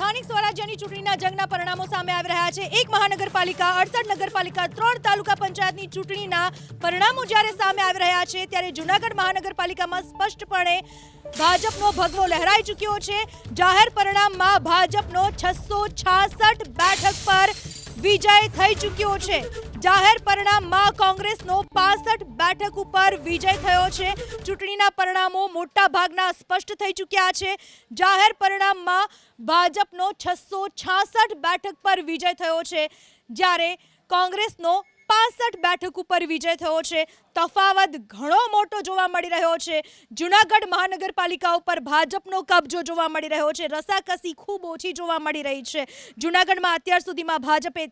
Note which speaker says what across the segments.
Speaker 1: સ્થાનિક સ્વરાજ્યની ચૂંટણીના જંગના પરિણામો સામે આવી રહ્યા છે। એક મહાનગરપાલિકા, 68 નગરપાલિકા, 3 તાલુકા પંચાયતની ચૂંટણીના પરિણામો જ્યારે સામે આવી રહ્યા છે ત્યારે જૂનાગઢ મહાનગરપાલિકામાં સ્પષ્ટપણે ભાજપનો ભગવો લહેરાઈ ચૂક્યો છે। જાહેર પરિણામમાં ભાજપનો 666 બેઠક પર વિજય થઈ ચૂક્યો છે। જાહેર પરિણામમાં કોંગ્રેસનો 65 બેઠક ઉપર વિજય થયો છે। ચૂંટણીના પરિણામો મોટા ભાગના સ્પષ્ટ થઈ ચૂક્યા છે। જાહેર પરિણામમાં ભાજપનો 666 બેઠક પર વિજય થયો છે, જ્યારે કોંગ્રેસનો 65 બેઠક ઉપર વિજય થયો છે। તફાવત ઘણો મોટો જોવા મળી રહ્યો છે। જૂનાગઢ મહાનગરપાલિકા ઉપર ભાજપનો કબજો જોવા મળી રહ્યો છે। રસાકસી ખૂબ ઓછી જોવા મળી રહી છે। જૂનાગઢમાં અત્યાર સુધીમાં ભાજપે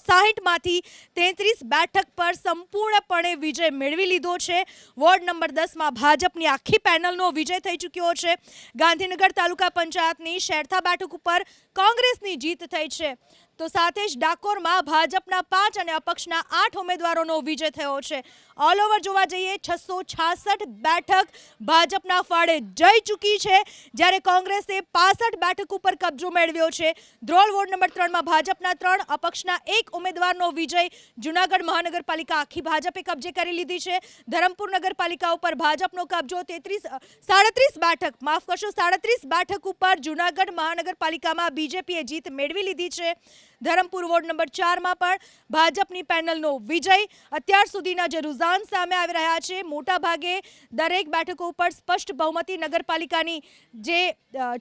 Speaker 1: 60માંથી 33 બેઠક પર સંપૂર્ણપણે વિજય મેળવી લીધો છે। વોર્ડ નંબર 10માં ભાજપની આખી પેનલનો વિજય થઈ ચૂક્યો છે। ગાંધીનગર તાલુકા પંચાયતની શેરથા બેઠક ઉપર કોંગ્રેસની જીત થઈ છે, તો સાથે જ ડાકોરમાં ભાજપના 5 અને અપક્ષના 8 ઉમેદવારોનો વિજય થયો છે। ઓલ ઓવર જોવા જઈએ 666 બેઠક ભાજપના ફાળે જઈ ચૂકી છે, જ્યારે કોંગ્રેસે 65 બેઠક ઉપર કબજો મેળવ્યો છે। ધ્રોલ વોર્ડ નંબર 3માં ભાજપના 3, અપક્ષના 1 ઉમેદવારનો વિજય જૂનાગઢ મહાનગરપાલિકા આખી ભાજપે કબજે કરી લીધી છે। ધરમપુર નગરપાલિકા ઉપર ભાજપનો કબજો 37 બેઠક, માફ કરશો 37 બેઠક ઉપર જૂનાગઢ મહાનગરપાલિકામાં બીજેપીએ જીત મેળવી લીધી છે। ધરમપુર વોર્ડ નંબર 4માં પણ ભાજપની પેનલનો વિજય। અત્યાર સુધીના જે રુઝાન સામે આવી રહ્યા છે, મોટા ભાગે દરેક બેઠકો ઉપર સ્પષ્ટ બહુમતી નગરપાલિકાની જે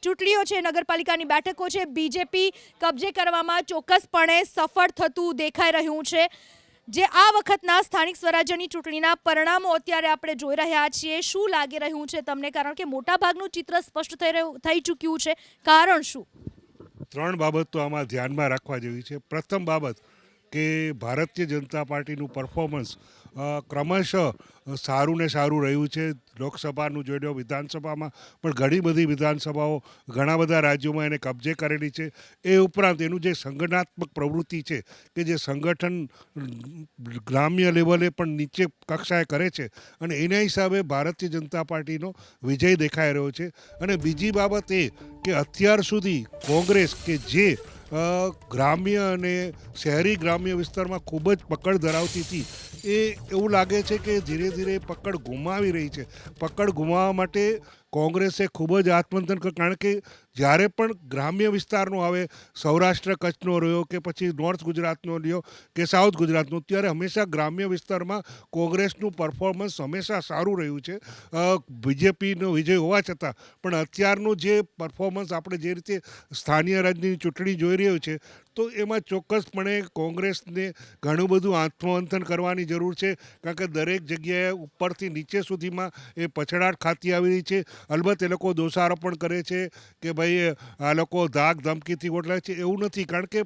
Speaker 1: ચૂંટણીઓ છે, નગરપાલિકાની બેઠકો છે, બીજેપી કબજે કરવામાં ચોક્કસપણે સફળ થતું દેખાઈ રહ્યું છે। જે આ વખતના સ્થાનિક સ્વરાજ્યની ચૂંટણીના પરિણામો અત્યારે આપણે જોઈ રહ્યા છીએ, શું લાગી રહ્યું છે તમને? કારણ કે મોટાભાગનું ચિત્ર સ્પષ્ટ થઈ ચૂક્યું છે, કારણ શું?
Speaker 2: 3 બાબતો આમાં ધ્યાનમાં રાખવા જેવી છે। પ્રથમ બાબત કે ભારતીય જનતા પાર્ટીનું પરફોર્મન્સ ક્રમશઃ સારું ને સારું રહ્યું છે। લોકસભાનું જોઈ લો, વિધાનસભામાં પણ ઘણી બધી વિધાનસભાઓ ઘણા બધા રાજ્યોમાં એને કબજે કરેલી છે। એ ઉપરાંત એનું જે સંગઠનાત્મક પ્રવૃત્તિ છે કે જે સંગઠન ગ્રામ્ય લેવલે પણ નીચે કક્ષાએ કરે છે, અને એના હિસાબે ભારતીય જનતા પાર્ટીનો વિજય દેખાઈ રહ્યો છે। અને બીજી બાબત એ કે અત્યાર સુધી કોંગ્રેસ કે જે ગ્રામ્ય અને શહેરી ગ્રામ્ય વિસ્તારમાં ખૂબ જ પકડ ધરાવતી હતી, એ એવું લાગે છે કે ધીરે ધીરે પકડ ગુમાવી રહી છે। પકડ ગુમાવવા માટે કોંગ્રેસે ખૂબ જ આત્મમંથન કર્યું, કારણ કે જ્યારે પણ ગ્રામ્ય વિસ્તારનો આવે, સૌરાષ્ટ્ર કચ્છનો રહ્યો કે પછી નોર્થ ગુજરાતનો રહ્યો કે સાઉથ ગુજરાતનો, ત્યારે હંમેશા ગ્રામ્ય વિસ્તારમાં કોંગ્રેસનું પરફોર્મન્સ હંમેશા સારું રહ્યું છે, બીજેપીનો વિજય હોવા છતાં। પણ અત્યારનું જે પરફોર્મન્સ આપણે જે રીતે સ્થાનીય રાજ્યની ચૂંટણી જોઈ રહ્યું છે, તો એમાં ચોક્કસપણે કોંગ્રેસને ઘણું બધું આત્મમંથન કરવાની જરૂર છે, કારણ કે દરેક જગ્યાએ ઉપરથી નીચે સુધીમાં એ પછડાટ ખાતી આવી રહી છે। અલબત્ત એ લોકો દોષારોપણ કરે છે કે ભાઈ આ લોકો ધાક ધમકીથી વોટ લે છે, એવું નથી, કારણ કે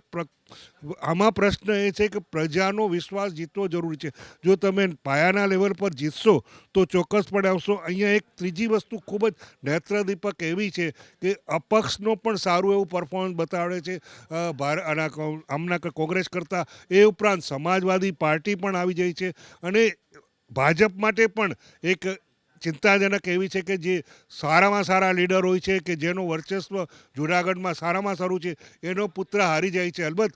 Speaker 2: આમાં પ્રશ્ન એ છે કે પ્રજાનો વિશ્વાસ જીતવો જરૂરી છે। જો તમે પાયાના લેવલ પર જીતશો તો ચોક્કસપણે આવશો। અહીંયા એક ત્રીજી વસ્તુ ખૂબ જ નેત્રદીપક એવી છે કે અપક્ષનો પણ સારું એવું પરફોર્મન્સ બતાવે છે હમણાં કોંગ્રેસ કરતાં। એ ઉપરાંત સમાજવાદી પાર્ટી પણ આવી જાય છે, અને ભાજપ માટે પણ એક ચિંતાજનક એવી છે કે જે સારામાં સારા લીડર હોય છે, કે જેનું વર્ચસ્વ જૂનાગઢમાં સારામાં સારું છે, એનો પુત્ર હારી જાય છે। અલબત્ત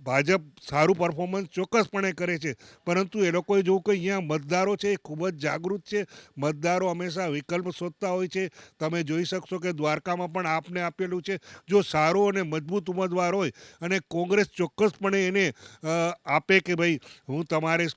Speaker 2: ભાજપ સારું પરફોર્મન્સ ચોક્કસપણે કરે છે, પરંતુ એ લોકોએ જોવું કે અહીંયા મતદારો છે એ ખૂબ જ જાગૃત છે। મતદારો હંમેશા વિકલ્પ શોધતા હોય છે। તમે જોઈ શકશો કે દ્વારકામાં પણ આપને આપેલું છે, જો સારો અને મજબૂત ઉમેદવાર હોય અને કોંગ્રેસ ચોક્કસપણે એને આપે કે ભાઈ હું તમારે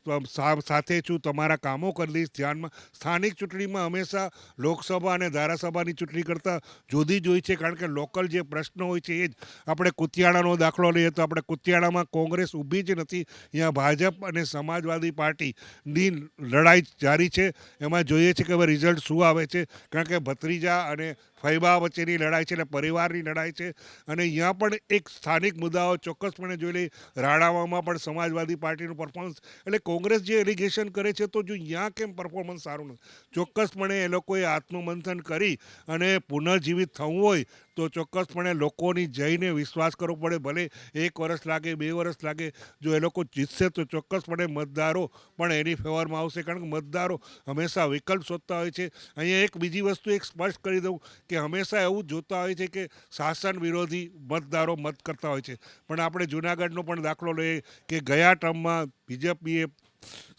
Speaker 2: સાથે છું, તમારા કામો કરી લઈશ ધ્યાનમાં। સ્થાનિક ચૂંટણીમાં હંમેશા લોકસભા અને ધારાસભાની ચૂંટણી કરતાં જુદી જ હોય છે, કારણ કે લોકલ જે પ્રશ્નો હોય છે એ જ। આપણે કુતિયાણાનો દાખલો લઈએ તો આપણે કુતિયાણામાં કોંગ્રેસ ઊભી જ નથી, અહીંયા ભાજપ અને સમાજવાદી પાર્ટીની લડાઈ જારી છે। એમાં જોઈએ છે કે હવે રિઝલ્ટ શું આવે છે, કારણ કે ભત્રીજા અને ફૈબા વચ્ચેની લડાઈ છે, એટલે પરિવારની લડાઈ છે, અને અહીંયા પણ એક સ્થાનિક મુદ્દાઓ ચોક્કસપણે જોઈ લઈ। રાણાવામાં પણ સમાજવાદી પાર્ટીનું પરફોર્મન્સ, એટલે કોંગ્રેસ જે એલિગેશન કરે છે તો જો અહીંયા કેમ પરફોર્મન્સ સારું નથી, ચોક્કસપણે એ લોકોએ આત્મમંથન કરી અને પુનર્જીવિત થવું હોય તો ચોક્કસપણે લોકોની જઈને વિશ્વાસ કરવો પડે. ભલે 1 વર્ષ લાગે, 2 વર્ષ લાગે, જો એ લોકો જીતશે તો ચોક્કસપણે મતદારો પણ એની ફેવરમાં આવશે, કારણ કે મતદારો હંમેશા વિકલ્પ શોધતા હોય છે. અહીંયા એક બીજી વસ્તુ એક સ્પષ્ટ કરી દઉં કે હંમેશા એવું જોતા હોય છે કે શાસન વિરોધી મતદારો મત કરતા હોય છે, પણ આપણે જૂનાગઢનો પણ દાખલો લઈએ કે ગયા ટર્મમાં બીજેપીએ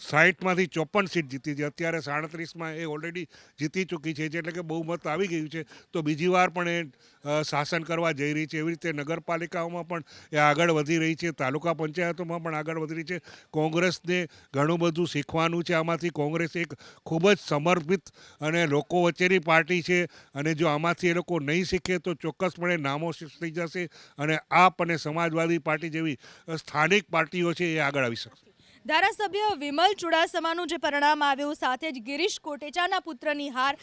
Speaker 2: 60માંથી 54 સીટ જીતી છે, અત્યારે 37માં એ ઓલરેડી જીતી ચૂકી છે, એટલે કે બહુમત આવી ગયું છે, તો બીજી વાર પણ એ શાસન કરવા જઈ રહી છે. એવી રીતે નગરપાલિકાઓમાં પણ એ આગળ વધી રહી છે, તાલુકા પંચાયતોમાં પણ આગળ વધી રહી છે. કોંગ્રેસને ઘણું બધું શીખવાનું છે આમાંથી. કોંગ્રેસ એક ખૂબ જ સમર્પિત અને લોકો વચ્ચેની પાર્ટી છે, અને જો આમાંથી એ લોકો નહીં શીખે તો ચોક્કસપણે નામોશી થઈ જશે, અને આપ અને સમાજવાદી પાર્ટી જેવી સ્થાનિક પાર્ટીઓ છે એ આગળ આવી શકશે.
Speaker 1: ધારાસભ્ય વિમલ ચુડાસમાનું જે પરિણામ આવ્યું, સાથે જ ગિરીશ કોટેચાના પુત્રની હાર,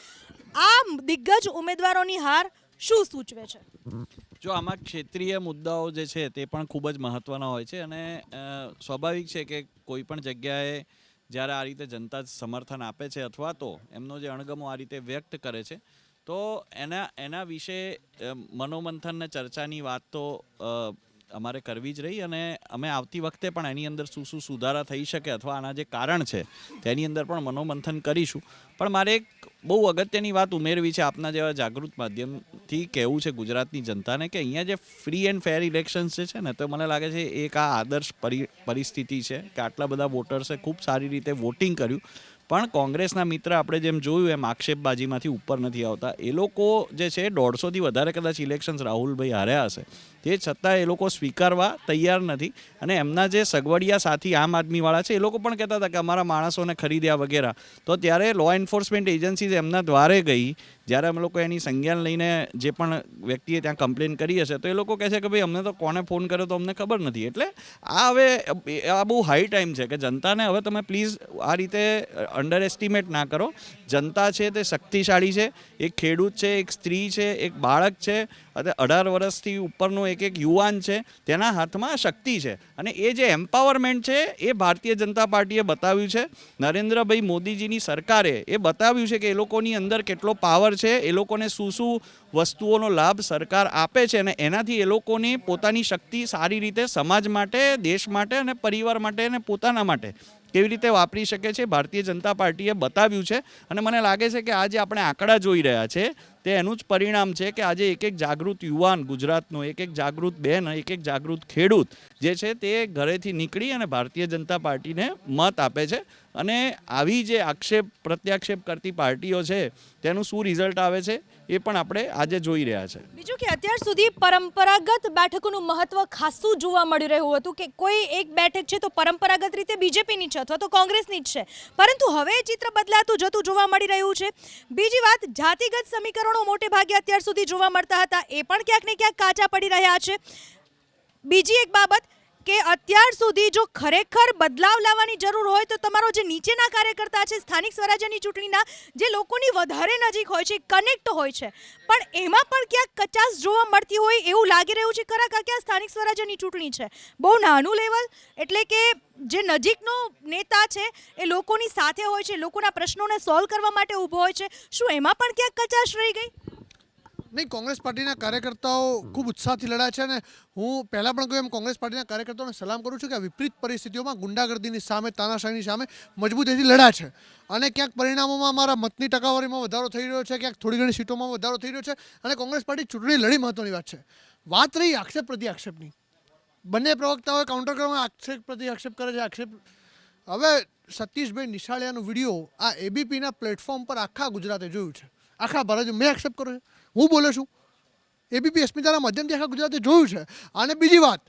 Speaker 1: આ દિગ્ગજ ઉમેદવારોની હાર શું સૂચવે છે?
Speaker 3: જો આમાં ક્ષેત્રીય મુદ્દાઓ જે છે તે પણ ખૂબ જ મહત્ત્વના હોય છે, અને સ્વાભાવિક છે કે કોઈ પણ જગ્યાએ જ્યારે આ રીતે જનતા સમર્થન આપે છે અથવા તો એમનો જે અણગમો આ રીતે વ્યક્ત કરે છે, તો એના વિશે મનોમંથન ને ચર્ચાની વાત તો અમારે કરવી જ રહી, અને અમે આવતી વખતે પણ એની અંદર શું શું સુધારા થઈ શકે અથવા આના જે કારણ છે તેની અંદર પણ મનોમંથન કરીશું. પણ મારે એક બહુ અગત્યની વાત ઉમેરવી છે આપના જેવા જાગૃત માધ્યમથી, કહેવું છે ગુજરાતની જનતાને કે અહીંયા જે ફ્રી એન્ડ ફેર ઇલેક્શન્સ છે ને, તો મને લાગે છે એક આ આદર્શ પરિસ્થિતિ છે કે આટલા બધા વોટર્સે ખૂબ સારી રીતે વોટિંગ કર્યું, પણ કોંગ્રેસના મિત્ર આપણે જેમ જોયું એમ આક્ષેપબાજીમાંથી ઉપર નથી આવતા. એ લોકો જે છે 150થી વધારે કદાચ ઇલેક્શન્સ રાહુલભાઈ હાર્યા હશે, તે છતાં એ લોકો સ્વીકારવા તૈયાર નથી, અને એમના જે સગવડિયા સાથી આમ આદમીવાળા છે એ લોકો પણ કહેતા હતા કે અમારા માણસોને ખરીદ્યા વગેરે. તો ત્યારે લો એન્ફોર્સમેન્ટ એજન્સીઝ એમના દ્વારે ગઈ, જ્યારે અમે લોકો એની સંજ્ઞાન લઈને જે પણ વ્યક્તિએ ત્યાં કમ્પ્લેન કરી હશે, તો એ લોકો કહે છે કે ભાઈ અમને તો કોને ફોન કર્યો તો અમને ખબર નથી. એટલે આ બહુ હાઈ ટાઈમ છે કે જનતાને હવે તમે પ્લીઝ આ રીતે અંડર એસ્ટિમેટ ના કરો. જનતા છે તે શક્તિશાળી છે, એક ખેડૂત છે, એક સ્ત્રી છે, એક બાળક છે, અને 18 વર્ષથી ઉપરનો એક યુવાન છે, તેના હાથમાં શક્તિ છે, અને એ જે એમ્પાવરમેન્ટ છે એ ભારતીય જનતા પાર્ટીએ બતાવ્યું છે. નરેન્દ્રભાઈ મોદીજીની સરકારે એ બતાવ્યું છે કે એ લોકોની અંદર કેટલો પાવર છે, એ લોકોને શું શું વસ્તુઓનો લાભ સરકાર આપે છે, અને એનાથી એ લોકોની પોતાની શક્તિ સારી રીતે સમાજ માટે, દેશ માટે અને પરિવાર માટે અને પોતાના માટે કેવી રીતે વાપરી શકે છે ભારતીય જનતા પાર્ટીએ બતાવ્યું છે. અને મને લાગે છે કે આજે આપણે આંકડા જોઈ રહ્યા છે તે એનું જ પરિણામ છે કે આજે એક જાગૃત યુવાન ગુજરાતનો, એક જાગૃત બહેન, એક જાગૃત ખેડૂત જે છે તે ઘરેથી નીકળી અને ભારતીય જનતા પાર્ટીને મત આપે છે. અને આવી જે આક્ષેપ પ્રત્યાક્ષેપ કરતી પાર્ટીઓ છે તેનું શું રિઝલ્ટ આવે છે એ પણ આપણે આજે જોઈ રહ્યા છે.
Speaker 1: બીજું કે અત્યાર સુધી પરંપરાગત બેઠકોનું મહત્વ ખાસું જોવા મળી રહ્યું હતું કે કોઈ એક બેઠક છે તો પરંપરાગત રીતે બીજેપીની છે અથવા તો કોંગ્રેસની જ છે, પરંતુ હવે ચિત્ર બદલાતું જતું જોવા મળી રહ્યું છે. બીજી વાત, જાતિગત સમીકરણો મોટે ભાગે અત્યાર સુધી જોવા મળતા હતા, એ પણ ક્યાંક ને ક્યાંક કાચા પડી રહ્યા છે. બીજી એક બાબત કે અત્યાર સુધી જો ખરેખર બદલાવ લાવવાની જરૂર હોય તો તમારો જે નીચેના કાર્યકર્તા છે, સ્થાનિક સ્વરાજ્યની ચૂંટણીના જે લોકોની વધારે નજીક હોય છે, કનેક્ટ હોય છે, પણ એમાં પણ ક્યાંક કચાશ જોવા મળતી હોય એવું લાગી રહ્યું છે. ખરા કાંઈ સ્થાનિક સ્વરાજ્યની ચૂંટણી છે, બહુ નાનું લેવલ, એટલે કે જે નજીકનો નેતા છે એ લોકોની સાથે હોય છે, લોકોના પ્રશ્નોને સોલ્વ કરવા માટે ઊભો હોય છે, શું એમાં પણ ક્યાંક કચાશ રહી ગઈ?
Speaker 4: નહીં, કોંગ્રેસ પાર્ટીના કાર્યકર્તાઓ ખૂબ ઉત્સાહથી લડ્યા છે, અને હું પહેલાં પણ કહ્યું એમ કોંગ્રેસ પાર્ટીના કાર્યકર્તાઓને સલામ કરું છું કે આ વિપરીત પરિસ્થિતિઓમાં ગુંડાગર્દીની સામે, તાનાશાહીની સામે મજબૂતીથી લડ્યા છે, અને ક્યાંક પરિણામોમાં અમારા મતની ટકાવારીમાં વધારો થઈ રહ્યો છે, ક્યાંક થોડી ઘણી સીટોમાં વધારો થઈ રહ્યો છે, અને કોંગ્રેસ પાર્ટી ચૂંટણી લડી મહત્વની વાત છે. વાત રહી આક્ષેપ પ્રતિ આક્ષેપની, બંને પ્રવક્તાઓએ કાઉન્ટર કરવામાં આક્ષેપ પ્રતિ આક્ષેપ કરે છે. હવે સતીશભાઈ નિશાળિયાનો વિડીયો આ એબીપીના પ્લેટફોર્મ પર આખા ગુજરાતે જોયું છે, આખા ભારત મેં એક્સેપ્ટ કર્યો છે, હું બોલ્યો છું, એબીપી અસ્મિતાના માધ્યમથી આખા ગુજરાતે જોયું છે. અને બીજી વાત,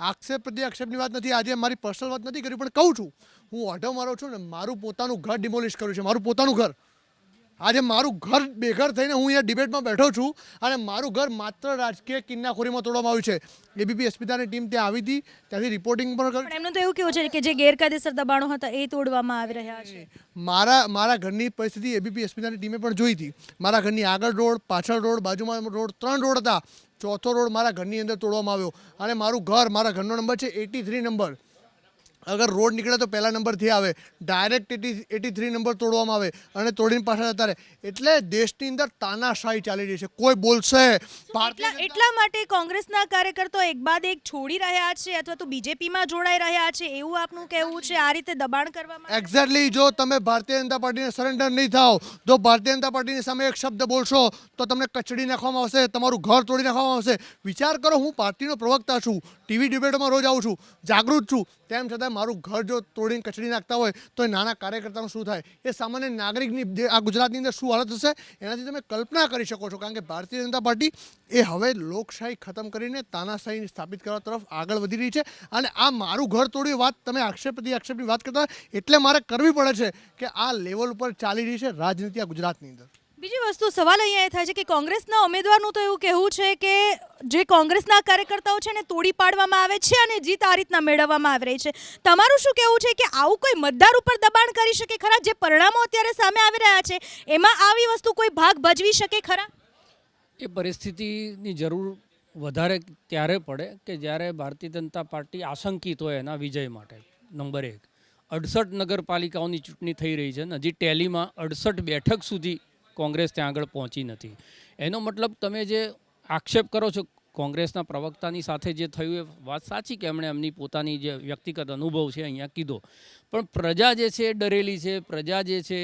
Speaker 4: આક્ષેપ પ્રતિ આક્ષેપની વાત નથી, આજે મારી પર્સનલ વાત નથી કરી, પણ કહું છું, હું ઓઢો મારો છું ને મારું પોતાનું ઘર ડિમોલિશ કર્યું છે, મારું પોતાનું ઘર. આજે મારું ઘર બેઘર થઈને હું અહીંયા ડિબેટમાં બેઠો છું, અને મારું ઘર માત્ર રાજકીય કિન્નાખોરીમાં તોડવામાં આવ્યું છે. એબીપી અસ્મિતાની ટીમ ત્યાં આવી હતી, ત્યાંથી રિપોર્ટિંગ પણ કરી.
Speaker 1: એમનું તો એવું કેવું છે કે જે ગેરકાયદેસર દબાણો હતા એ તોડવામાં આવી રહ્યા છે.
Speaker 4: મારા ઘરની પરિસ્થિતિ એબીપી અસ્મિતાની ટીમે પણ જોઈ હતી. મારા ઘરની આગળ રોડ, પાછળ રોડ, બાજુમાં રોડ, 3 રોડ હતા. 4થો રોડ મારા ઘરની અંદર તોડવામાં આવ્યો, અને મારું ઘર, મારા ઘરનો નંબર છે 83 નંબર. અગર રોડ નીકળે તો પહેલા નંબરથી આવે, ડાયરેક્ટ 83 નંબર તોડવામાં આવે અને તોડીને પાછા જતા રહે. એટલે દેશની અંદર તાનાશાહી ચાલી રહી છે. કોઈ બોલશે
Speaker 1: એટલા માટે કોંગ્રેસના કાર્યકર્તાઓ એક બાદ એક છોડી રહ્યા છે અથવા તો બીજેપીમાં જોડાઈ રહ્યા છે એવું આપનું કહેવું છે? આ રીતે દબાણ કરવામાં
Speaker 4: એક્ઝેક્ટલી. જો તમે ભારતીય જનતા પાર્ટીને સરેન્ડર નહીં થાઓ, જો ભારતીય જનતા પાર્ટીની સામે એક શબ્દ બોલશો તો તમને કચડી નાખવામાં આવશે, તમારું ઘર તોડી નાખવામાં આવશે. વિચાર કરો, હું પાર્ટીનો પ્રવક્તા છું, ટીવી ડિબેટમાં રોજ આવું છું, જાગૃત છું, તેમ છતાં મારું ઘર જો તોડીને કચડી નાખતા હોય તો એ નાના કાર્યકર્તાનું શું થાય? એ સામાન્ય નાગરિકની આ ગુજરાતની અંદર શું હાલત હશે એનાથી તમે કલ્પના કરી શકો છો. કારણ કે ભારતીય જનતા પાર્ટી એ હવે લોકશાહી ખતમ કરીને તાનાશાહી સ્થાપિત કરવા તરફ આગળ વધી રહી છે. અને આ મારું ઘર તોડ્યું વાત તમે આક્ષેપની વાત કરતા એટલે મારે કરવી પડે છે કે આ લેવલ ઉપર ચાલી રહી છે રાજનીતિ આ ગુજરાતની અંદર.
Speaker 1: બીજી વસ્તુ સવાલ અહીંયા એ થાય છે કે કોંગ્રેસના ઉમેદવારનું તો એવું કહેવું છે કે જે કોંગ્રેસના કાર્યકર્તાઓ છે ને તોડી પાડવામાં આવે છે અને જીત આ રીતના મેળવવામાં આવી રહી છે. તમારું શું કહેવું છે કે આવું કોઈ મતદાર ઉપર દબાણ કરી શકે ખરા? જે પરિણામો અત્યારે સામે આવી રહ્યા છે એમાં આવી વસ્તુ કોઈ ભાગ ભજવી શકે ખરા?
Speaker 5: એ પરિસ્થિતિની જરૂર વધારે ત્યારે પડે કે જ્યારે ભારતીય જનતા પાર્ટી આશંકિત હોય એના વિજય માટે. નંબર 1, 68 નગરપાલિકાઓની ચૂંટણી થઈ રહી છે ને હજી ટેલીમાં 68 બેઠક સુધી કોંગ્રેસ ત્યાં આગળ પહોંચી નથી. એનો મતલબ તમે જે આક્ષેપ કરો છો કોંગ્રેસના પ્રવક્તાની સાથે જે થયું એ વાત સાચી કે એમણે એમની પોતાની જે વ્યક્તિગત અનુભવ છે અહીંયા કીધો, પણ પ્રજા જે છે એ ડરેલી છે, પ્રજા જે છે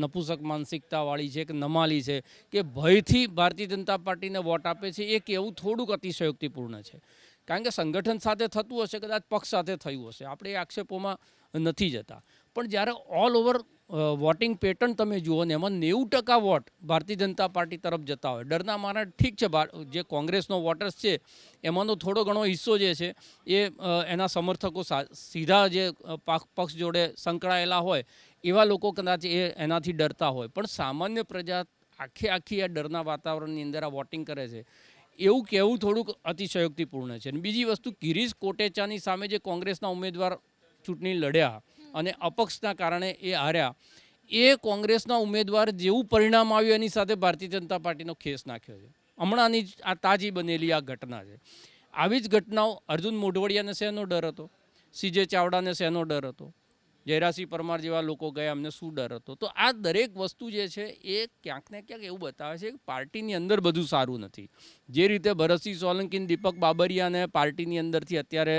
Speaker 5: નપુસક માનસિકતાવાળી છે કે નમાલી છે કે ભયથી ભારતીય જનતા પાર્ટીને વોટ આપે છે. એ કહેવું થોડુંક અતિશયોક્તિપૂર્ણ છે. કારણ કે સંગઠન સાથે થતું હશે, કદાચ પક્ષ સાથે થયું હશે, આપણે એ આક્ષેપોમાં નથી જતા. પણ જ્યારે ઓલ ઓવર વોટિંગ પેટર્ન તમે જુઓ ને એમાં 90% વોટ ભારતીય જનતા પાર્ટી તરફ જતા હોય. ડરના મારા ઠીક છે, જે કોંગ્રેસનો વોટર્સ છે એમાંનો થોડો ઘણો હિસ્સો જે છે એ એના સમર્થકો સીધા જે પક્ષ જોડે સંકળાયેલા હોય એવા લોકો કદાચ એનાથી ડરતા હોય. પણ સામાન્ય પ્રજા આખી આ ડરના વાતાવરણની અંદર આ વોટિંગ કરે છે એવું કહેવું થોડુંક અતિશયોક્તિપૂર્ણ છે. અને બીજી વસ્તુ, ગિરીશ કોટેચાની સામે જે કોંગ્રેસના ઉમેદવાર ચૂંટણી લડ્યા અને અપક્ષના કારણે એ હાર્યા, એ કોંગ્રેસના ઉમેદવાર જેવું પરિણામ આવ્યું એની સાથે ભારતીય જનતા પાર્ટીનો ખેસ નાખ્યો છે. હમણાંની જ આ તાજી બનેલી આ ઘટના છે. આવી જ ઘટનાઓ અર્જુન મોઢવાડિયાને શેનો ડર હતો? CJ ચાવડાને શેનો ડર હતો? જયરાસિંહ પરમાર જેવા લોકો ગયા, એમને શું ડર હતો? તો આ દરેક વસ્તુ જે છે એ ક્યાંક ને ક્યાંક એવું બતાવે છે કે પાર્ટીની અંદર બધું સારું નથી. જે રીતે ભરતસિંહ સોલંકી, દીપક બાબરિયાને પાર્ટીની અંદરથી અત્યારે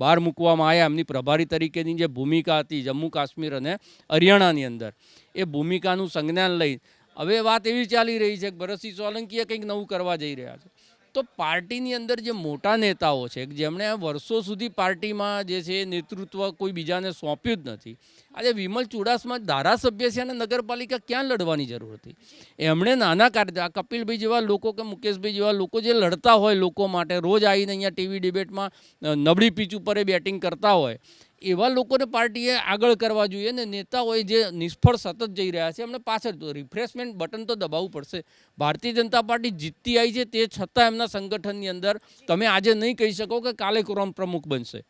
Speaker 5: બહાર મૂકવામાં આવ્યા, એમની પ્રભારી તરીકેની જે ભૂમિકા હતી જમ્મુ કાશ્મીર અને હરિયાણાની અંદર, એ ભૂમિકાનું સંજ્ઞાન લઈ હવે વાત એવી ચાલી રહી છે કે ભરતસિંહ સોલંકીએ કંઈક નવું કરવા જઈ રહ્યા છે. તો પાર્ટીની અંદર જે મોટા નેતાઓ છે જેમણે વર્ષો સુધી પાર્ટીમાં જે છે નેતૃત્વ કોઈ બીજાને સોંપ્યું જ નથી, આજે વિમલ ચુડાસમા ધારાસભ્ય છે અને નગરપાલિકા ક્યાં લડવાની જરૂર હતી? એમણે નાના કાર્ય, કપિલભાઈ જેવા લોકો કે મુકેશભાઈ જેવા લોકો જે લડતા હોય લોકો માટે, રોજ આવીને અહીંયા ટીવી ડિબેટમાં નબળી પીચ ઉપર બેટિંગ કરતા હોય, એવા લોકોને પાર્ટીએ આગળ કરવા જોઈએ ને નેતાઓએ જે નિષ્ફળ સતત જઈ રહ્યા છે એમને પાછળ તો રિફ્રેશમેન્ટ બટન તો દબાવવું પડશે. ભારતીય જનતા પાર્ટી જીતતી આવી છે તે છતાં એમના સંગઠનની અંદર તમે આજે નહીં કહી શકો કે કાલે કોણ પ્રમુખ બનશે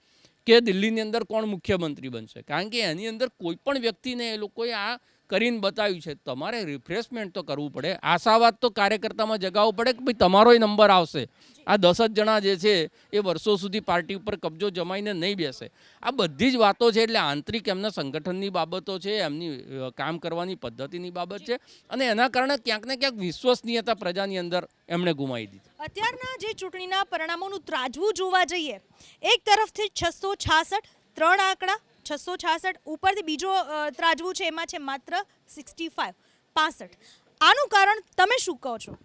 Speaker 5: કે દિલ્હીની અંદર કોણ મુખ્યમંત્રી બનશે, કારણ કે એની અંદર કોઈ પણ વ્યક્તિને એ લોકોએ આ કરીને બતાવ્યું છે. તમારે રિફ્રેશમેન્ટ તો કરવું પડે, આશાવાદ તો કાર્યકર્તામાં જગાવવો પડે કે ભાઈ તમારોય નંબર આવશે. આ 10 જ જણા જે છે એ વર્ષો સુધી પાર્ટી ઉપર કબજો જમાઈને નહીં બેસે. આ બધી જ વાતો છે. એટલે આંતરિક એમના સંગઠનની બાબતો છે, એમની કામ કરવાની પદ્ધતિની બાબત છે અને એના કારણે ક્યાંક ને ક્યાંક વિશ્વસનીયતા પ્રજાની અંદર એમણે ગુમાવી દીધી.
Speaker 1: અત્યારના જે ચૂંટણીના પરિણામોનું ત્રાજવું જોવા જઈએ, એક તરફથી 666 3 આંકડા, 666 ઉપરથી બીજો ત્રાજવું છે એમાં છે માત્ર 65. આનું કારણ તમે શું કહો છો?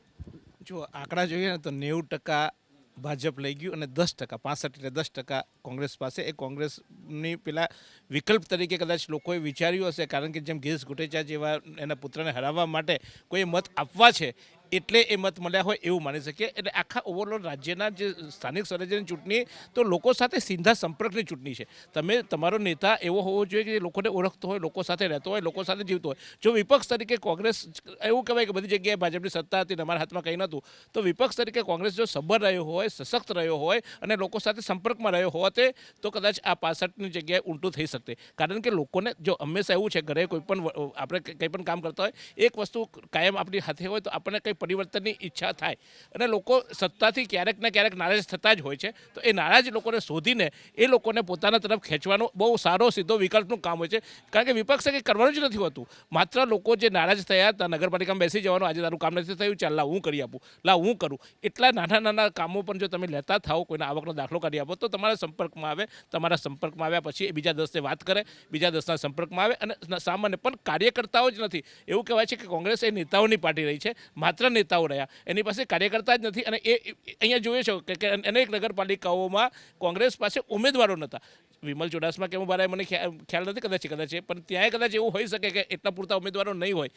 Speaker 6: જો આંકડા જોઈએ ને તો 90% ભાજપ લઈ ગયું અને 10%, 65 એટલે 10% કોંગ્રેસ પાસે. એ કોંગ્રેસની પેલા વિકલ્પ તરીકે કદાચ લોકોએ વિચાર્યું હશે, કારણ કે જેમ ગિરીશ કોટેચા જેવા એના પુત્રને હરાવવા માટે કોઈ મત આપવા છે એટલે એ મત મળ્યા હોય એવું માની શકીએ. એટલે આખા ઓવરઓલ રાજ્યના જે સ્થાનિક સ્વરાજ્યની ચૂંટણી તો લોકો સાથે સીધા સંપર્કની ચૂંટણી છે. તમે તમારો નેતા એવો હોવો જોઈએ કે લોકોને ઓળખતો હોય, લોકો સાથે રહેતો હોય, લોકો સાથે જીવતો હોય. જો વિપક્ષ તરીકે કોંગ્રેસ, એવું કહેવાય કે બધી જગ્યાએ ભાજપની સત્તા હતી ને અમારા હાથમાં કંઈ નહોતું, તો વિપક્ષ તરીકે કોંગ્રેસ જો સબર રહ્યો હોય, સશક્ત રહ્યો હોય અને લોકો સાથે સંપર્કમાં રહ્યો હોત તો કદાચ આ 65ની જગ્યાએ ઉલટું થઈ શકતે. કારણ કે લોકોને જો હંમેશા એવું છે, ઘરે કોઈ પણ આપણે કંઈ પણ કામ કરતા હોય, એક વસ્તુ કાયમ આપણી હાથે હોય તો આપણને કંઈ પરિવર્તનની ઈચ્છા થાય અને લોકો સત્તાથી ક્યારેક ને ક્યારેક નારાજ થતા જ હોય છે, તો એ નારાજ લોકોને શોધીને એ લોકોને પોતાના તરફ ખેંચવાનો બહુ સારો સીધો વિકલ્પનું કામ હોય છે. કારણ કે વિપક્ષે કંઈ કરવાનું જ નથી હોતું, માત્ર લોકો જે નારાજ થયા હતા નગરપાલિકામાં બેસી જવાનું, આજે તારું કામ નથી થયું, ચાલ લાવ હું કરી આપું, લાવ હું કરું, એટલા નાના નાના કામો પણ જો તમે લેતા થાઓ, કોઈના આવકનો દાખલો કરી આપો, તો તમારા સંપર્કમાં આવે, તમારા સંપર્કમાં આવ્યા પછી એ બીજા 10ને વાત કરે, બીજા 10ના સંપર્કમાં આવે અને સામાન્ય પણ કાર્યકર્તાઓ જ નથી. એવું કહેવાય છે કે કોંગ્રેસ એ નેતાઓની પાર્ટી રહી છે, માત્ર નેતાઓ રહ્યા, એની પાસે કાર્યકર્તા જ નથી. અને એ અહીંયા જોઈએ છે કે અનેક નગરપાલિકાઓમાં કોંગ્રેસ પાસે ઉમેદવારો નહોતા. વિમલ ચુડાસમા કેમ ઉભા રહ્યા મને ખ્યાલ નથી, કદાચ પણ ત્યાંય કદાચ એવું હોઈ શકે કે એટલા પૂરતા ઉમેદવારો નહીં હોય,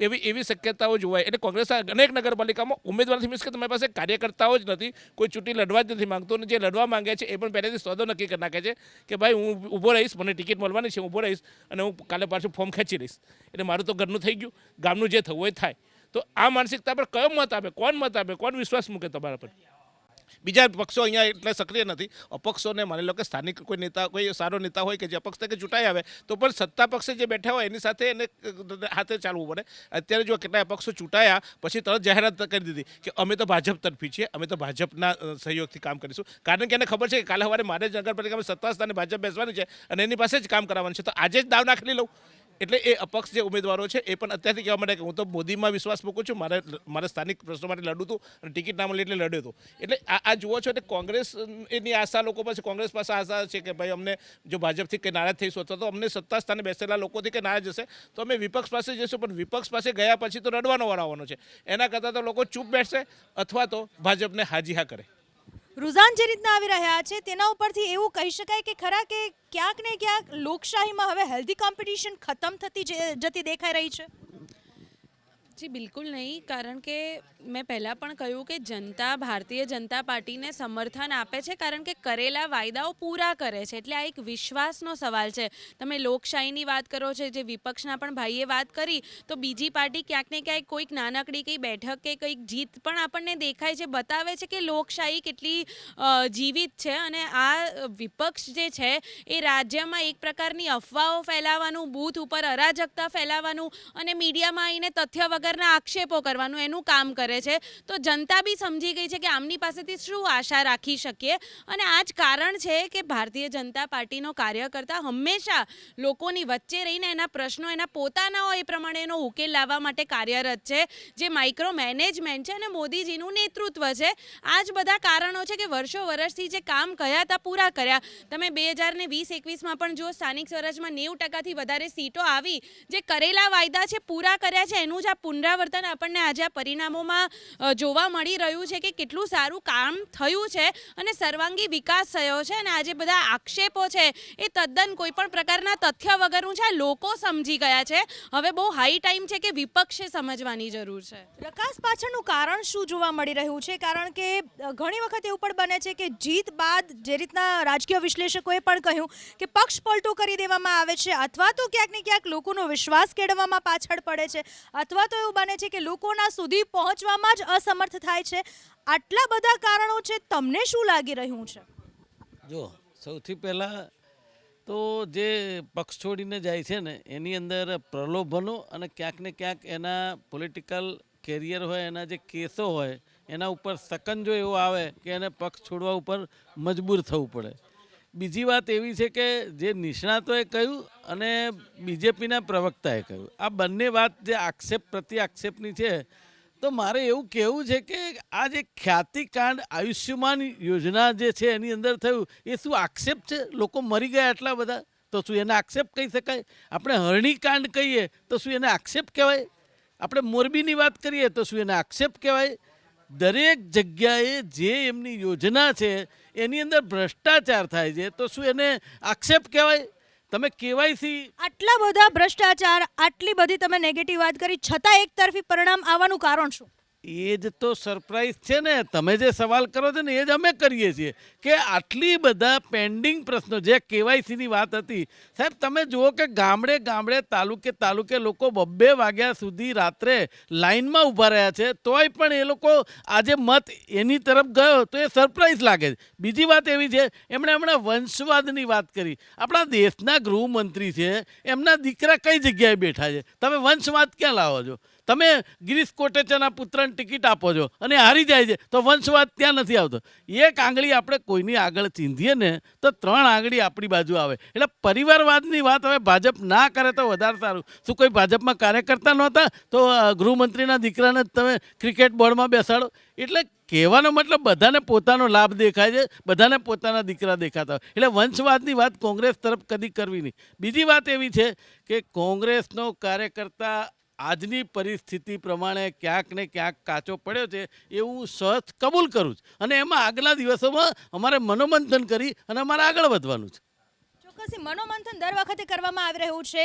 Speaker 6: એવી શક્યતાઓ જોવાય. એટલે કોંગ્રેસ અનેક નગરપાલિકામાં ઉમેદવાર નથી, મીન્સ કે તમારી પાસે કાર્યકર્તાઓ જ નથી, કોઈ ચૂંટણી લડવા જ નથી માંગતો, અને જે લડવા માંગે છે એ પણ પહેલેથી સોદો નક્કી કરી નાખે છે કે ભાઈ હું ઊભો રહીશ, મને ટિકિટ મળવાની છે, ઊભો રહીશ અને હું કાલે પાછું ફોર્મ ખેંચી લઈશ, એટલે મારું તો ઘરનું થઈ ગયું, ગામનું જે થવું એ થાય. તો આ માનસિકતા પર કયો મત આપે, કોણ વિશ્વાસ મૂકે તમારા પર? બીજા પક્ષો અહીંયા એટલે સક્રિય નથી. અપક્ષોને માની લો કે સ્થાનિક કોઈ નેતા, કોઈ સારો નેતા હોય કે જે અપક્ષ તરીકે ચૂંટાઈ આવે, તો પણ સત્તા પક્ષે જે બેઠા હોય એની સાથે એને હાથે ચાલવું પડે. અત્યારે જો કેટલાય અપક્ષો ચૂંટાયા પછી તરત જાહેરાત કરી દીધી કે અમે તો ભાજપ તરફી છીએ, અમે તો ભાજપના સહયોગથી કામ કરીશું, કારણ કે એને ખબર છે કે કાલે સવારે મારે જ નગરપાલિકામાં સત્તા સ્થાને ભાજપ બેસવાની છે અને એની પાસે જ કામ કરાવવાનું છે, તો આજે જ દાવ નાખી લઉં. એટલે એ અપક્ષ જે ઉમેદવારો છે એ પણ અત્યારથી કહેવા માંડે કે હું તો મોદીમાં વિશ્વાસ મૂકું છું, મારે સ્થાનિક પ્રશ્નો માટે લડું હતું અને ટિકિટ ના મળી એટલે લડ્યો હતો. એટલે આ જુઓ છો, એટલે કોંગ્રેસ એની આશા લોકો પાસે, કોંગ્રેસ પાસે આશા છે કે ભાઈ અમને જો ભાજપથી કંઈ નારાજ થઈશું અથવા તો અમને સત્તા સ્થાને બેસેલા લોકોથી કંઈ નારાજ હશે તો અમે વિપક્ષ પાસે જઈશું, પણ વિપક્ષ પાસે ગયા પછી તો રડવાનો વાર આવવાનો છે. એના કરતાં તો લોકો ચૂપ બેસશે અથવા તો ભાજપને હાજી હા કરે.
Speaker 1: રુઝાન જે રીતના આવી રહ્યા છે તેના ઉપરથી એવું કહી શકાય કે ખરા કે ક્યાંક ને ક્યાંક લોકશાહીમાં હવે હેલ્ધી કોમ્પિટિશન ખતમ થતી જતી દેખાઈ રહી છે.
Speaker 7: જી બિલકુલ નહીં, કારણ કે મેં પહેલાં પણ કહ્યું કે જનતા ભારતીય જનતા પાર્ટીને સમર્થન આપે છે કારણ કે કરેલા વાયદાઓ પૂરા કરે છે, એટલે આ એક વિશ્વાસનો સવાલ છે. તમે લોકશાહીની વાત કરો છો, જે વિપક્ષના પણ ભાઈએ વાત કરી, તો બીજી પાર્ટી ક્યાંક ને ક્યાંક કોઈક નાનકડી કંઈ બેઠક કે કંઈક જીત પણ આપણને દેખાય છે, બતાવે છે કે લોકશાહી કેટલી જીવિત છે. અને આ વિપક્ષ જે છે એ રાજ્યમાં એક પ્રકારની અફવાઓ ફેલાવવાનું, બૂથ ઉપર અરાજકતા ફેલાવવાનું અને મીડિયામાં આવીને તથ્ય વગરના આક્ષેપો કરવાનું એનું કામ કરે છે. તો જનતા બી સમજી ગઈ છે કે આમની પાસેથી શું આશા રાખી શકીએ, અને આ જ કારણ છે કે ભારતીય જનતા પાર્ટીનો કાર્યકર્તા હંમેશા લોકોની વચ્ચે રહીને એના પ્રશ્નો એના પોતાના હોય એ પ્રમાણે એનો ઉકેલ લાવવા માટે કાર્યરત છે. જે માઇક્રો મેનેજમેન્ટ છે અને મોદીજીનું નેતૃત્વ છે, આ જ બધા કારણો છે કે વર્ષોથી જે કામ કર્યા હતા પૂરા કર્યા. તમે 2020-21માં પણ જો સ્થાનિક સ્વરાજમાં 90%થી વધારે સીટો આવી, જે કરેલા વાયદા છે પૂરા કર્યા છે, એનું જ આ પુનરાવર્તન આપણને આજે આ પરિણામોમાં જોવા મળી રહ્યું છે કે કેટલું સારું કામ થયું છે અને સર્વાંગી વિકાસ થયો છે. અને આજે બધા આક્ષેપો છે એ તદ્દન કોઈ પણ પ્રકારના તથ્ય વગરનું છે. લોકો સમજી ગયા છે, હવે બહુ હાઈ ટાઈમ છે કે વિપક્ષે સમજવાની જરૂર છે.
Speaker 1: પ્રકાશ, પાછળનું કારણ શું જોવા મળી રહ્યું છે? કારણ કે ઘણી વખત એવું પણ બને છે કે જીત બાદ જે રીતના રાજકીય વિશ્લેષકોએ પણ કહ્યું કે પક્ષ પલટો કરી દેવામાં આવે છે, અથવા તો ક્યાંક ને ક્યાંક લોકોનો વિશ્વાસ કેળવવામાં પાછળ પડે છે, અથવા તો એવું બને છે કે લોકોના સુધી પહોંચવામાં જ અસમર્થ થાય છે. આટલા બધા કારણો છે, તમને શું લાગી રહ્યું છે?
Speaker 8: જો સૌથી પહેલાં તો જે પક્ષ છોડીને જાય છે ને એની અંદર પ્રલોભનો અને ક્યાંક ને ક્યાંક એના પોલિટિકલ કેરિયર હોય, એના જે કેસો હોય એના ઉપર સકંજો એવો આવે કે એને પક્ષ છોડવા ઉપર મજબૂર થવું પડે. બીજી વાત એવી છે કે જે નિષ્ણાતોએ કહ્યું અને બીજેપીના પ્રવક્તાએ કહ્યું, આ બંને વાત જે આક્ષેપ પ્રતિ આક્ષેપની છે, તો મારે એવું કહેવું છે કે આ જે ખ્યાતિકાંડ આયુષ્યમાન યોજના જે છે એની અંદર થયું, એ શું આક્ષેપ છે? લોકો મરી ગયા એટલા બધા, તો શું એને આક્ષેપ કહી શકાય? આપણે હરણીકાંડ કહીએ તો શું એને આક્ષેપ કહેવાય? આપણે મોરબીની વાત કરીએ તો શું એને આક્ષેપ કહેવાય? દરેક જગ્યાએ જે એમની યોજના છે એની અંદર ભ્રષ્ટાચાર થાય છે, તો શું એને આક્ષેપ કહેવાય? તમે કેવાયસી,
Speaker 1: આટલા બધા ભ્રષ્ટાચાર, આટલી બધી તમે નેગેટિવ વાત કરી, છતાં એક તરફી પરિણામ આવવાનું કારણ શું?
Speaker 8: એ જ તો સરપ્રાઈઝ છે ને. તમે જે સવાલ કરો છો ને એ જ અમે કરીએ છીએ કે આટલી બધા પેન્ડિંગ પ્રશ્નો, જે કેવાયસીની વાત હતી, સાહેબ તમે જુઓ કે ગામડે ગામડે તાલુકે લોકો 2 વાગ્યા સુધી રાત્રે લાઇનમાં ઊભા રહ્યા છે, તોય પણ એ લોકો આજે મત એની તરફ ગયો તો એ સરપ્રાઈઝ લાગે છે. બીજી વાત એવી છે, એમણે હમણાં વંશવાદની વાત કરી. આપણા દેશના ગૃહમંત્રી છે, એમના દીકરા કઈ જગ્યાએ બેઠા છે, તમે વંશવાદ ક્યાં લાવો છો? તમે ગિરીશ કોટેચાના પુત્રને ટિકિટ આપો છો અને હારી જાય છે તો વંશવાદ ત્યાં નથી આવતો. એક આંગળી આપણે કોઈની આગળ ચીંધીએ ને તો 3 આંગળી આપણી બાજુ આવે. એટલે પરિવારવાદની વાત હવે ભાજપ ના કરે તો વધારે સારું. શું કોઈ ભાજપમાં કાર્યકર્તા નહોતા તો ગૃહમંત્રીના દીકરાને તમે ક્રિકેટ બોર્ડમાં બેસાડો. એટલે કહેવાનો મતલબ બધાને પોતાનો લાભ દેખાય છે, બધાને પોતાના દીકરા દેખાતા હોય. એટલે વંશવાદની વાત કોંગ્રેસ તરફ કદી કરવી નહીં. બીજી વાત એવી છે કે કોંગ્રેસનો કાર્યકર્તા આજની પરિસ્થિતિ પ્રમાણે ક્યાંક ને ક્યાંક કાચો પડ્યો છે એવું સહજ કબૂલ કરું છું. અને એમાં આગલા દિવસોમાં અમારે મનોમંથન કરી અને અમારે આગળ વધવાનું છે.
Speaker 1: ચોક્કસથી મનોમંથન દર વખતે કરવામાં આવી રહ્યું છે.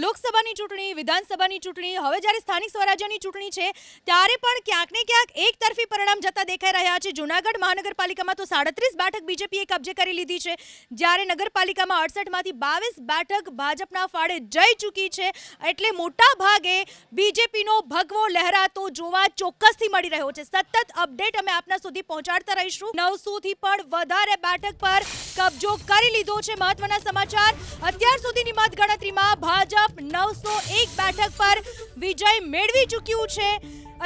Speaker 1: લોકસભાની ચૂંટણી, વિધાનસભાની ચૂંટણી, હવે જ્યારે સ્થાનિક સ્વરાજ્યની ચૂંટણી છે ત્યારે પણ ક્યાંક ને ક્યાંક એક તરફી પરિણામ જતા દેખાઈ રહ્યા છે. જૂનાગઢ મહાનગરપાલિકામાં તો 37 બેઠક બીજેપીએ કબજે કરી લીધી છે, જ્યારે નગરપાલિકામાં 68માંથી 22 બેઠક ભાજપના ફાળે જઈ ચૂકી છે. એટલે મોટા ભાગે બીજેપીનો ભગવો લહેરાતો જોવા ચોક્કસથી મળી રહ્યો છે. સતત અપડેટ અમે આપના સુધી પહોંચાડતા રહીશું. 900થી પણ વધારે બેઠક પર કબજો કરી લીધો છે. મહત્વના સમાચાર, અત્યાર સુધીની મતગણતરીમાં ભાજપ 901 બેઠક પર વિજય મેળવી ચૂક્યું છે.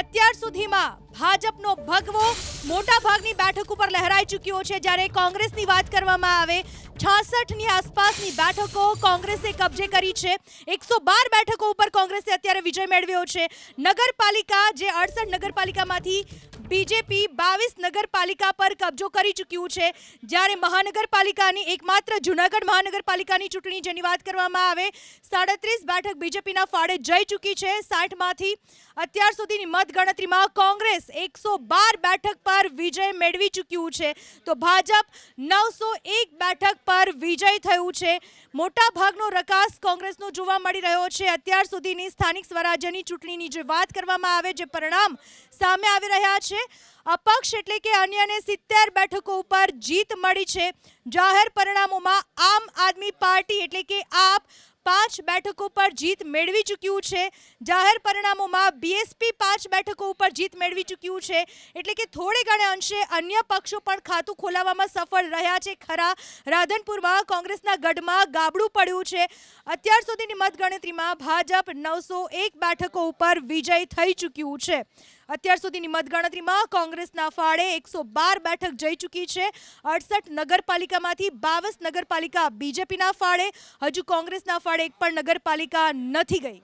Speaker 1: અત્યાર સુધીમાં ભાજપનો ભગવો મોટા ભાગની બેઠક ઉપર લહેરાઈ ચૂક્યો છે. જ્યારે કોંગ્રેસની વાત કરવામાં આવે 66ની આસપાસની બેઠકો કોંગ્રેસે કબજે કરી છે. 112 બેઠકો ઉપર કોંગ્રેસે અત્યારે વિજય મેળવ્યો છે. નગરપાલિકા જે 68 નગરપાલિકામાંથી બીજેપી 22 નગરપાલિકા પર કબજો કરી ચૂક્યું છે. જ્યારે મહાનગરપાલિકાની એકમાત્ર જૂનાગઢ મહાનગરપાલિકાની ચૂંટણી જેની વાત કરવામાં આવે 37 બેઠક બીજેપીના ફાળે જઈ ચૂકી છે. 60માંથી અત્યાર સુધીની મતગણતરીમાં કોંગ્રેસ 112 બેઠક પર વિજય મેળવી ચૂક્યું છે. તો ભાજપ 901 બેઠક પર વિજય થયું છે. મોટા ભાગનો રકાસ કોંગ્રેસનો જોવા મળી રહ્યો છે. અત્યાર સુધીની સ્થાનિક સ્વરાજ્યની ચૂંટણીની જે વાત કરવામાં આવે, જે પરિણામ સામે આવી રહ્યા છે, અપક્ષ એટલે કે અન્યને 70 બેઠકો ઉપર જીત મળી છે. જાહેર પરિણામોમાં આમ આદમી પાર્ટી એટલે કે આપ 5 બેઠકો પર જીત મેળવી ચૂક્યું છે. જાહેર પરિણામોમાં બીએસપી 5 બેઠકો ઉપર જીત મેળવી ચૂક્યું છે. એટલે કે થોડે ઘણે અંશે અન્ય પક્ષો પણ ખાતું ખોલાવવામાં સફળ રહ્યા છે. ખરા રાધનપુરમાં કોંગ્રેસના ગઢમાં ગાબડું પડ્યું છે. અત્યાર સુધીની મતગણતરીમાં ભાજપ 901 બેઠકો ઉપર વિજય થઈ ચૂક્યું છે. અત્યાર સુધીની મતગણતરીમાં કોંગ્રેસના ફાળે 112 બેઠક જઈ ચૂકી છે. 68 નગરપાલિકામાંથી 22 નગરપાલિકા બીજેપીના ફાળે. હજુ કોંગ્રેસના ફાળે એક પણ નગરપાલિકા નથી ગઈ.